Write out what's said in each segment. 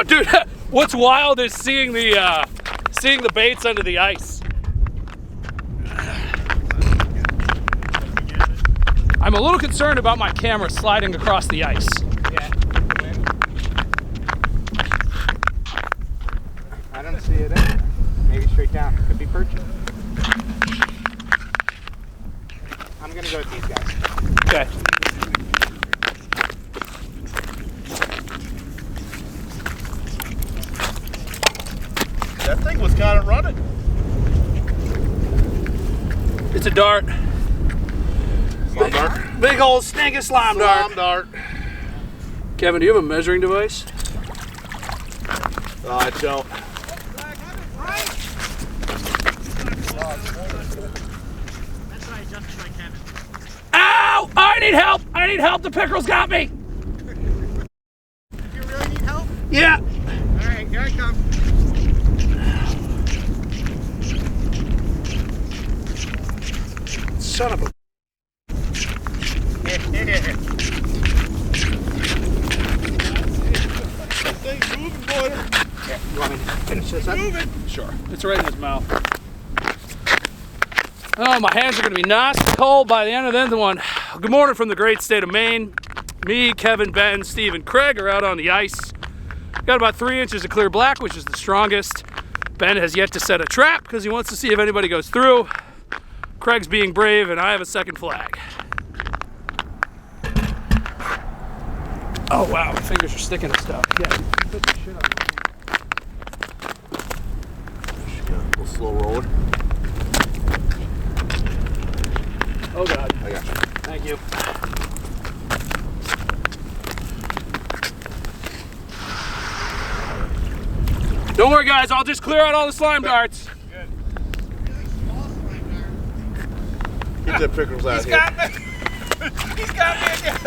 Oh, dude, what's wild is seeing the baits under the ice. I'm a little concerned about my camera sliding across the ice. Yeah. I don't see it there. Maybe straight down. Could be perch. I'm gonna go with these guys. Okay. That thing was kind of running. It's a dart. Slime dart. Big old stinking slime dart. Slime dart. Kevin, do you have a measuring device? I don't. Ow! I need help! I need help! The pickerel's got me! You really need help? Yeah! Alright, here I come. Son of a... That thing's moving, boy. Yeah, you want me to finish this up? Moving. Sure. It's right in his mouth. Oh, my hands are going to be nice and cold by the end of the one. Good morning from the great state of Maine. Me, Kevin, Ben, Steve, and Craig are out on the ice. Got about 3 inches of clear black, which is the strongest. Ben has yet to set a trap because he wants to see if anybody goes through. Craig's being brave, and I have a second flag. Oh, wow. My fingers are sticking to stuff. Yeah. Put the shit on. Just got a little slow rolling. Oh, God. I got you. Thank you. Don't worry, guys. I'll just clear out all the slime darts. Good. Get that pickles out here. Got me. He's got me again.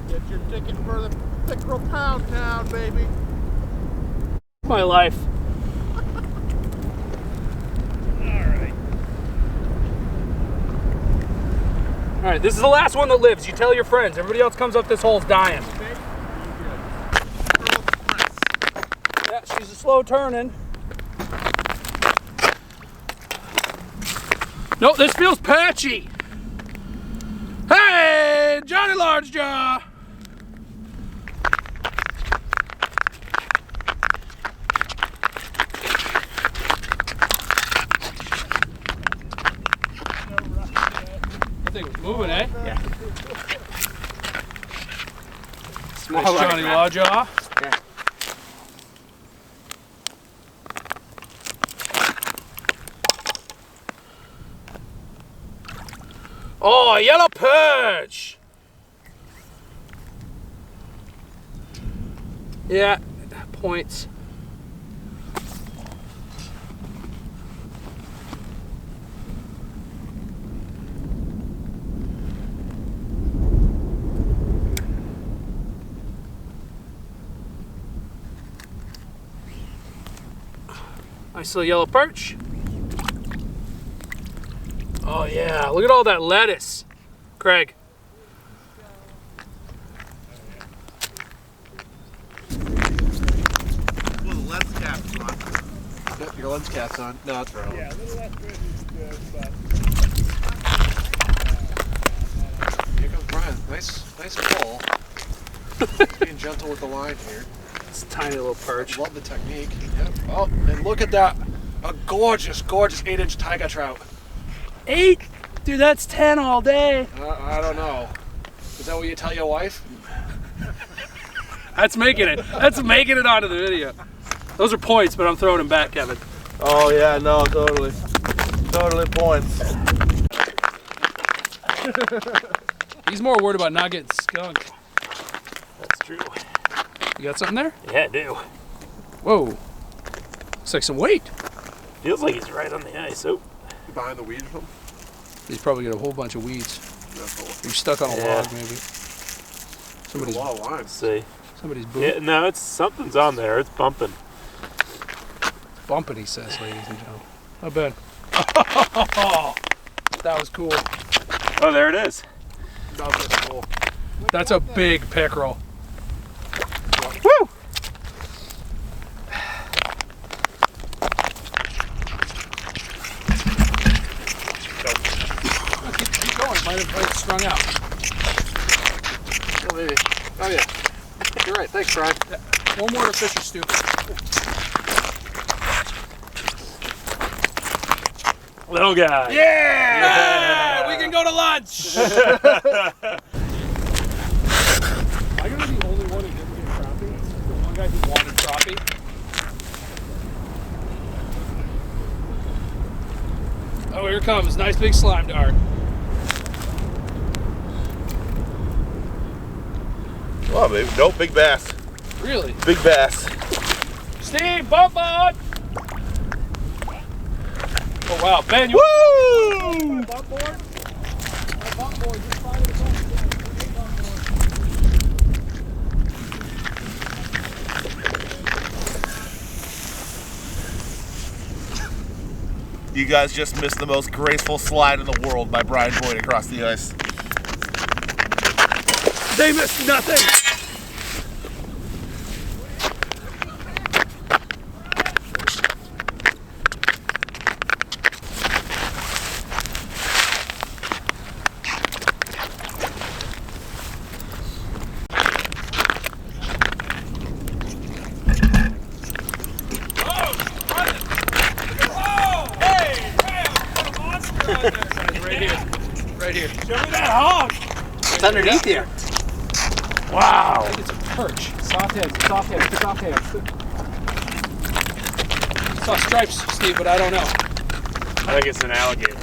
Get your ticket for the pickerel pound town, baby. My life. All right, this is the last one that lives. You tell your friends. Everybody else comes up this hole's dying. Yeah, she's a slow turning. No, this feels patchy. Hey, Johnny Large Jaw. That thing was moving, eh? Yeah. Nice Johnny Lawjaw. Yeah. Oh, a yellow perch. Yeah, points. Nice little yellow perch. Oh yeah, look at all that lettuce. Craig. Well, the lens cap's on. Yep, your lens cap's on. No, it's wrong. Yeah, a little less good is good, but... Here comes Brian. Nice pull. Being gentle with the line here. It's a tiny little perch. Love the technique. Yep. Oh, and look at that. A gorgeous, gorgeous 8-inch tiger trout. 8? Dude, that's 10 all day. I don't know. Is that what you tell your wife? That's making it. That's making it onto the video. Those are points, but I'm throwing them back, Kevin. Oh, yeah, no, totally. Totally points. He's more worried about not getting skunked. That's true. You got something there? Yeah, I do. Whoa. Looks like some weight. Feels like he's right on the ice. Oh, Behind the weed or something? He's probably got a whole bunch of weeds. That's You're stuck on a Yeah. log, maybe. Somebody's, a lot of lines. let's see. somebody's boot. Yeah, no, it's something's on there. It's bumping. Bumping, he says, ladies and gentlemen. Not bad. Oh, that was cool. Oh, there it is. That was cool. That's a big pickerel. Woo! Keep going. Might have strung out. Oh, maybe. Oh, yeah. You're right. Thanks, Brian. One more to fish or stupid. Little guy. Yeah! We can go to lunch! Am I gonna be the only one who didn't get crappie? The one guy who wanted crappie? Oh, here it comes. Nice big slime dart. Oh, baby. Nope, big bass. Really? Big bass. Steve, bump on! Oh, wow. Ben, you... Woo! Bump board? Bump board. Just follow the bump board. You guys just missed the most graceful slide in the world by Brian Boyd across the ice. They missed nothing! Right here. Show me that hog! It's underneath here. Wow! I think it's a perch. Soft head, soft head, soft head. Saw stripes, Steve, but I don't know. I think it's an alligator.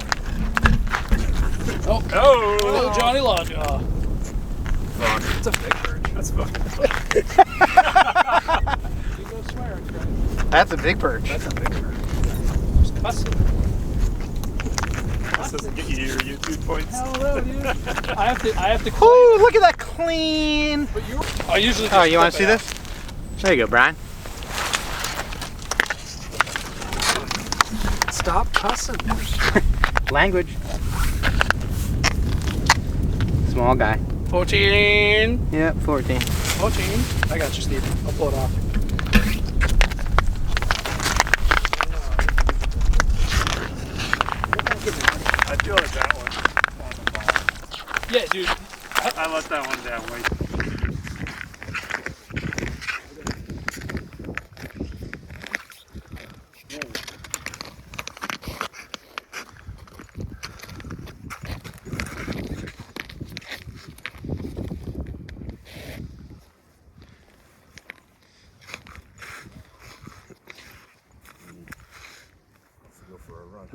Oh, Oh! little Johnny Lawjaw. Fuck. It's a big perch. That's fucking You go swear, Craig. That's a big perch. That's a big perch. Just cussing. This doesn't get you your YouTube points. Hello, dude. I have to claim. Ooh, look at that clean. But you. I usually. Oh, just you want flip to see it this? There you go, Brian. Stop cussing. Language. Small guy. 14. Yep, 14. 14. I got you, Steve. I'll pull it off. I feel like that one on the ball. Yeah, dude. I let that one down way. Let's go for a run.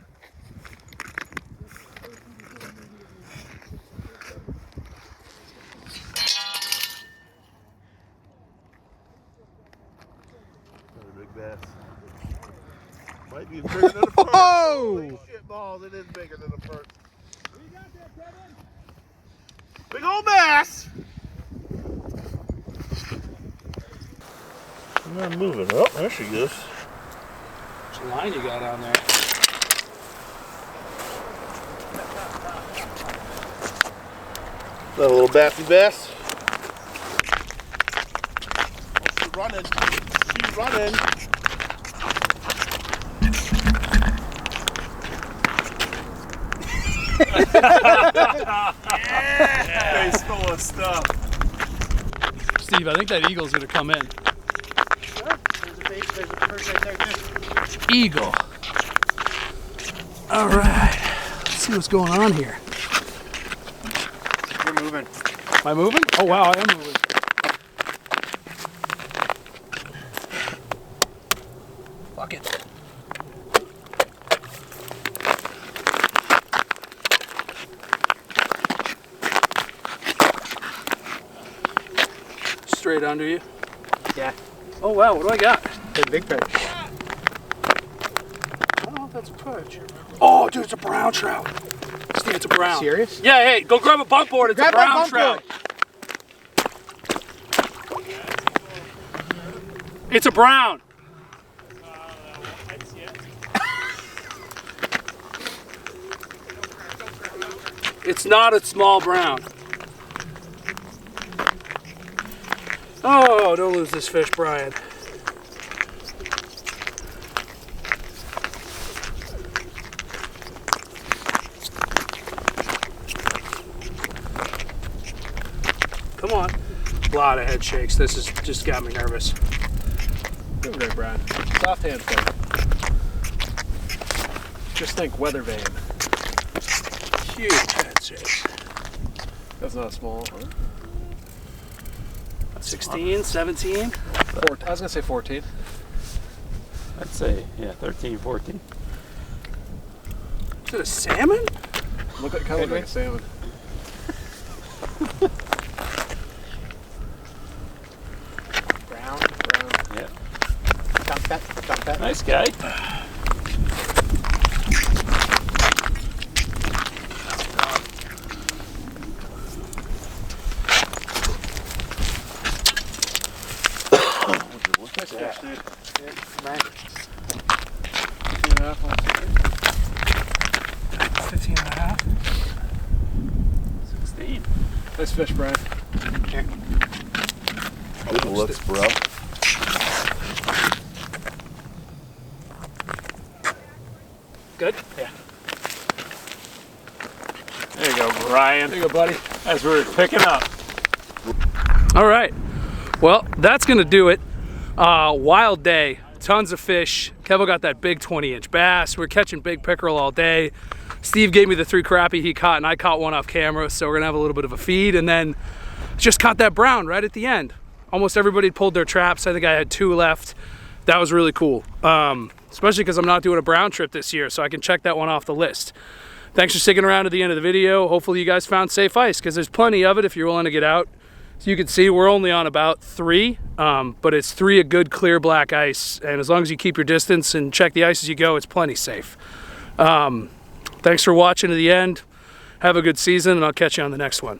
Another big bass. Might be bigger than a perch. Holy shit balls, it is bigger than a perch. Big old bass! I'm not moving. Oh, there she goes. Which line you got on there? That little bassy bass. Oh, she's running. She's running. Face full of stuff. Steve, I think that eagle's gonna come in. There's a perch right there, too. Eagle. All right. Let's see what's going on here. You're moving. Am I moving? Oh wow, I am moving. Fuck it. Straight under you. Yeah. Oh wow, what do I got? It's a big perch. I don't know if that's a perch. Oh, dude, it's a brown trout. Steve, it's a brown. Serious? Yeah, hey, go grab a bunk board. It's Grab a brown that bunk trout. It's a brown. It's not a small brown. Oh, don't lose this fish, Brian. Come on. A lot of head shakes. This has just got me nervous. Good there, Brian. Soft hand thing. Just think weather vane. Huge head shakes. That's not small. Huh? 16, 17. 14. I was gonna say 14. I'd say, yeah, 13, 14. Is it a salmon? Look at kind of like a salmon. Brown. Yeah. Dump that. Nice guy. Nice fish, dude. Right. 2.5 on 15 and a half. 16. Nice fish, Brian. Here. Good looks, bro. Good? Yeah. There you go, Brian. There you go, buddy. As we're picking up. All right. Well, that's going to do it. Wild day. Tons of fish. Kevo got that big 20-inch bass. We're catching big pickerel all day. Steve gave me the 3 crappie he caught, and I caught one off camera, so we're going to have a little bit of a feed. And then just caught that brown right at the end. Almost everybody pulled their traps. I think I had 2 left. That was really cool. Especially because I'm not doing a brown trip this year, so I can check that one off the list. Thanks for sticking around to the end of the video. Hopefully you guys found safe ice, because there's plenty of it if you're willing to get out. So you can see we're only on about 3, but it's 3 of good clear black ice, and as long as you keep your distance and check the ice as you go, it's plenty safe. Thanks for watching to the end. Have a good season, and I'll catch you on the next one.